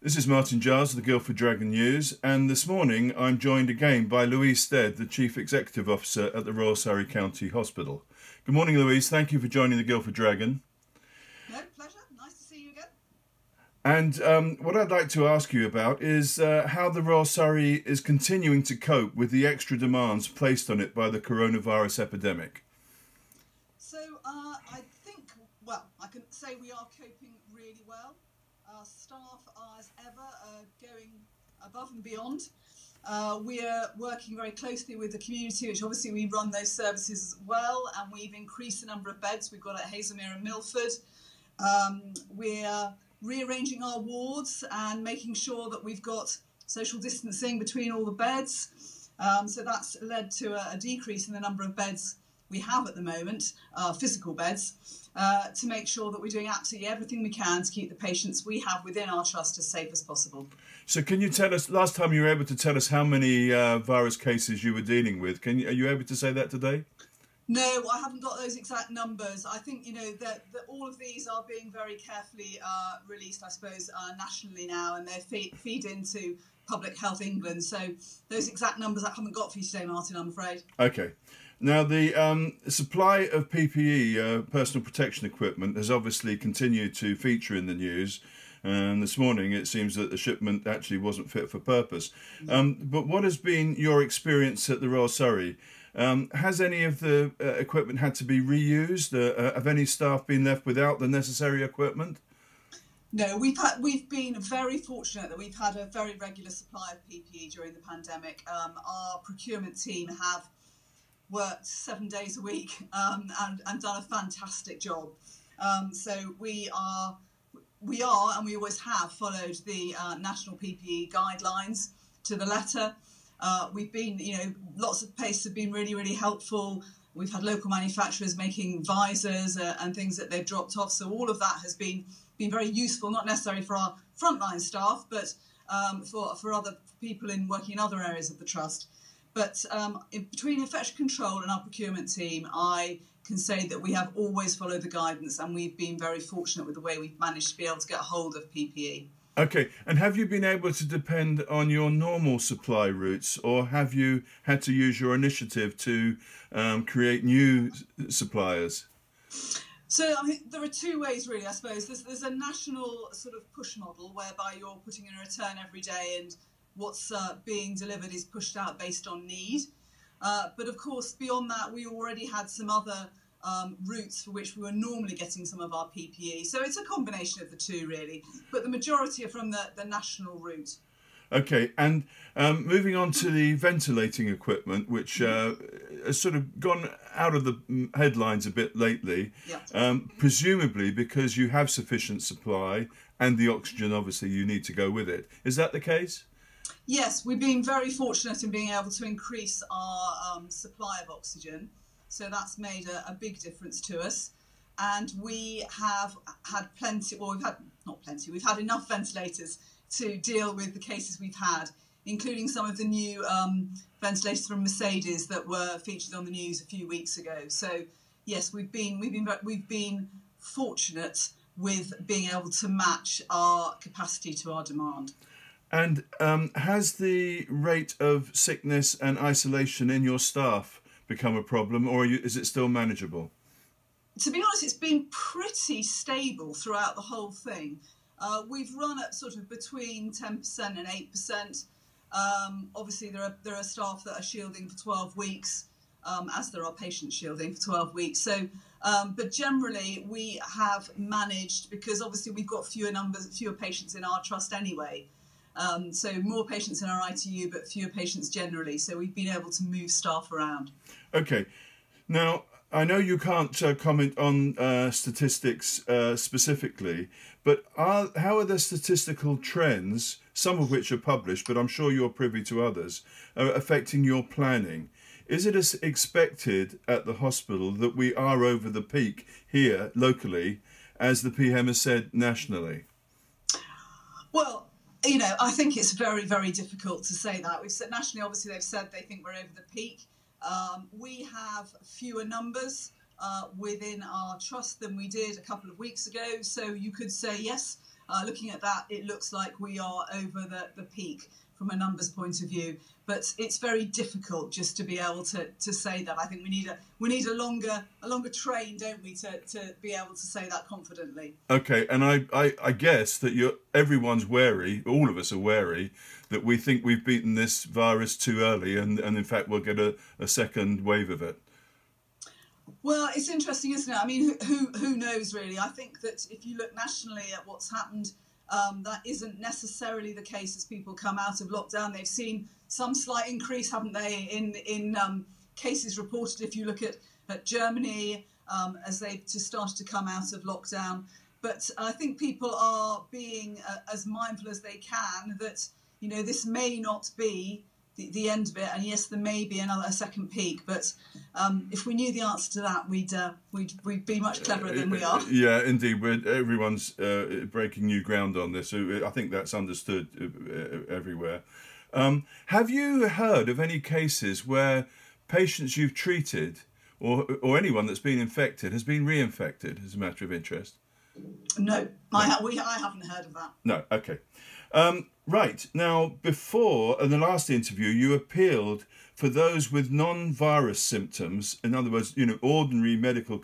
This is Martin Giles of the Guildford Dragon News, and this morning I'm joined again by Louise Stead, the Chief Executive Officer at the Royal Surrey County Hospital. Good morning, Louise. Thank you for joining the Guildford Dragon. No, pleasure. Nice to see you again. And what I'd like to ask you about is how the Royal Surrey is continuing to cope with the extra demands placed on it by the coronavirus epidemic. So I can say we are coping really well. Our staff are, as ever, going above and beyond. We are working very closely with the community, which obviously we run those services as well, and we've increased the number of beds we've got at Hazelmere and Milford. We're rearranging our wards and making sure that we've got social distancing between all the beds. So that's led to a decrease in the number of beds we have at the moment, physical beds, to make sure that we're doing absolutely everything we can to keep the patients we have within our trust as safe as possible. So can you tell us, last time you were able to tell us how many virus cases you were dealing with? Are you able to say that today? No, I haven't got those exact numbers. I think, that all of these are being very carefully released, I suppose, nationally now, and they feed into Public Health England. So those exact numbers I haven't got for you today, Martin, I'm afraid. Okay. Now, the supply of PPE, personal protection equipment, has obviously continued to feature in the news. And this morning, it seems that the shipment actually wasn't fit for purpose. But what has been your experience at the Royal Surrey? Has any of the equipment had to be reused? Have any staff been left without the necessary equipment? No, we've been very fortunate that we've had a very regular supply of PPE during the pandemic. Our procurement team have worked 7 days a week and done a fantastic job. So we are and we always have followed the national PPE guidelines to the letter. We've been, lots of places have been really, really helpful. We've had local manufacturers making visors and things that they've dropped off. So all of that has been very useful, not necessarily for our frontline staff, but for other people working in other areas of the trust. But between infection control and our procurement team, I can say that we have always followed the guidance, and we've been very fortunate with the way we've managed to be able to get a hold of PPE. Okay, and have you been able to depend on your normal supply routes, or have you had to use your initiative to create new suppliers? So I mean, there are two ways really, I suppose. There's a national sort of push model whereby you're putting in a return every day and what's being delivered is pushed out based on need. But of course, beyond that, we already had some other routes for which we were normally getting some of our PPE. So it's a combination of the two, really. But the majority are from the national route. Okay, and moving on to the ventilating equipment, which has sort of gone out of the headlines a bit lately, Yeah. Presumably because you have sufficient supply and the oxygen, obviously, you need to go with it. Is that the case? Yes, we've been very fortunate in being able to increase our supply of oxygen. So that's made a big difference to us. And we have had plenty, well, we've had enough ventilators to deal with the cases we've had, including some of the new ventilators from Mercedes that were featured on the news a few weeks ago. So yes, we've been fortunate with being able to match our capacity to our demand. And has the rate of sickness and isolation in your staff become a problem, or is it still manageable? To be honest, it's been pretty stable throughout the whole thing. We've run at sort of between 10% and 8%. Obviously, there are staff that are shielding for 12 weeks, as there are patients shielding for 12 weeks. So, but generally, we have managed, because obviously we've got fewer patients in our trust anyway. So more patients in our ITU, but fewer patients generally. So we've been able to move staff around. Okay. Now, I know you can't comment on statistics specifically, but how are the statistical trends, some of which are published, but I'm sure you're privy to others, affecting your planning? Is it as expected at the hospital that we are over the peak here locally, as the PM has said nationally? Well, I think it's very, very difficult to say that. We've said nationally, obviously, they've said they think we're over the peak. We have fewer numbers within our trust than we did a couple of weeks ago. So you could say, yes, looking at that, it looks like we are over the peak from a numbers point of view. But it's very difficult just to be able to say that. I think we need a longer train, don't we, to be able to say that confidently. Okay, and I guess that everyone's wary, all of us are wary, that we think we've beaten this virus too early, and in fact we'll get a second wave of it. Well, it's interesting, isn't it? I mean, who knows, really? I think that if you look nationally at what's happened, that isn't necessarily the case as people come out of lockdown. They've seen some slight increase, haven't they, in cases reported. If you look at Germany, as they've just started to come out of lockdown. But I think people are being as mindful as they can that, you know, this may not be the end of it, and yes, there may be a second peak, but if we knew the answer to that, we'd be much cleverer than we are. Yeah, indeed. Everyone's breaking new ground on this, so I think that's understood everywhere. Have you heard of any cases where patients you've treated or anyone that's been infected has been reinfected, as a matter of interest? No, I haven't heard of that. No, okay. Right, now, before, in the last interview, you appealed for those with non-virus symptoms, in other words, you know, ordinary medical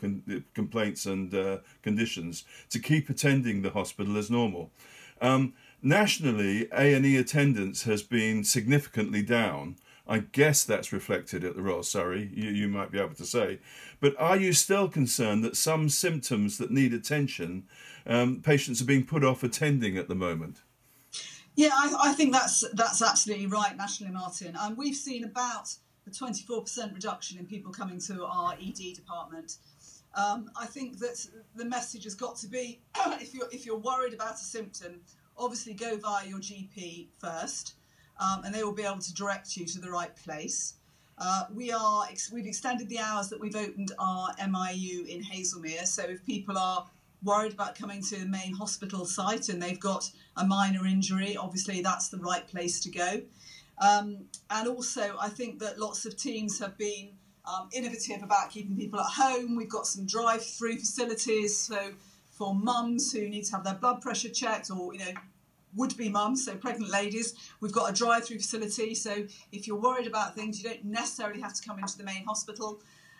complaints and conditions, to keep attending the hospital as normal. Nationally, A&E attendance has been significantly down. I guess that's reflected at the Royal Surrey, you might be able to say. But are you still concerned that some symptoms that need attention, patients are being put off attending at the moment? Yeah, I think that's absolutely right nationally, Martin. We've seen about a 24% reduction in people coming to our ED department. I think that the message has got to be, if you're worried about a symptom, obviously go via your GP first, and they will be able to direct you to the right place. We've extended the hours that we've opened our MIU in Hazelmere, so if people are worried about coming to the main hospital site and they've got a minor injury, obviously that's the right place to go. And also, I think that lots of teams have been innovative about keeping people at home. We've got some drive-through facilities, so for mums who need to have their blood pressure checked, or, you know, would-be mums, so pregnant ladies, we've got a drive-through facility. So if you're worried about things, you don't necessarily have to come into the main hospital.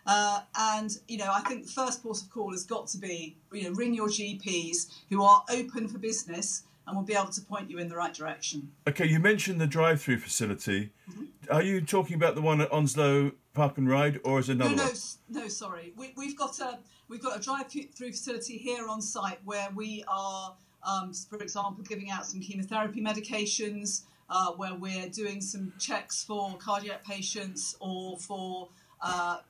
And, you know, I think the first port of call has got to be, you know, ring your GPs who are open for business and will be able to point you in the right direction. Okay, you mentioned the drive-through facility. Mm-hmm. Are you talking about the one at Onslow Park and Ride, or is it another one? No, sorry. We've got a drive-through facility here on site where we are, for example, giving out some chemotherapy medications, where we're doing some checks for cardiac patients or for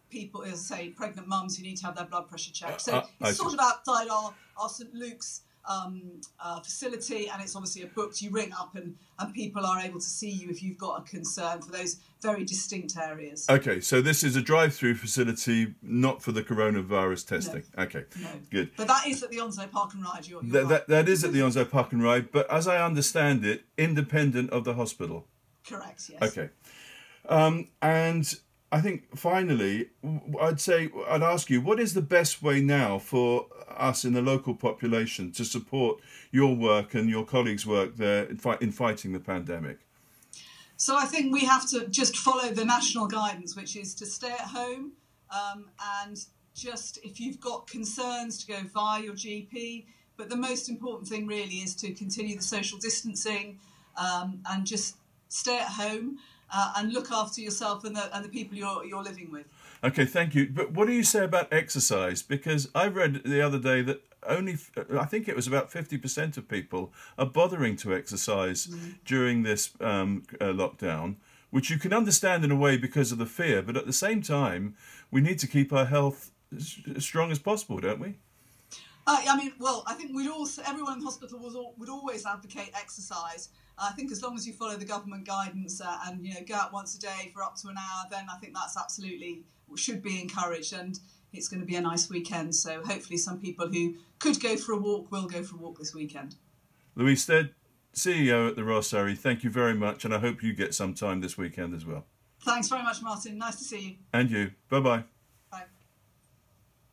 people, as I say, pregnant mums who need to have their blood pressure checked. So it's sort of outside our St Luke's facility, and it's obviously a booked. You ring up and people are able to see you if you've got a concern for those very distinct areas. Okay, so this is a drive-through facility, not for the coronavirus testing. No. Okay, no. Good. But that is at the Onslow Park and Ride. That is at the Onslow Park and Ride, but as I understand it, independent of the hospital. Correct, yes. Okay. And I think finally, I'd ask you, what is the best way now for us in the local population to support your work and your colleagues' work there in fighting the pandemic? So I think we have to just follow the national guidance, which is to stay at home, and just, if you've got concerns, to go via your GP. But the most important thing really is to continue the social distancing, and just stay at home. And look after yourself and the people you're living with. Okay, thank you. But what do you say about exercise? Because I read the other day that I think it was about 50% of people are bothering to exercise during this lockdown, which you can understand in a way because of the fear. But at the same time, we need to keep our health as strong as possible, don't we? I mean, well, I think everyone in hospital would always advocate exercise. I think as long as you follow the government guidance and, you know, go out once a day for up to an hour, then I think that's absolutely should be encouraged. And it's going to be a nice weekend. So hopefully some people who could go for a walk will go for a walk this weekend. Louise Stead, CEO at the Royal Surrey, thank you very much. And I hope you get some time this weekend as well. Thanks very much, Martin. Nice to see you. And you. Bye-bye.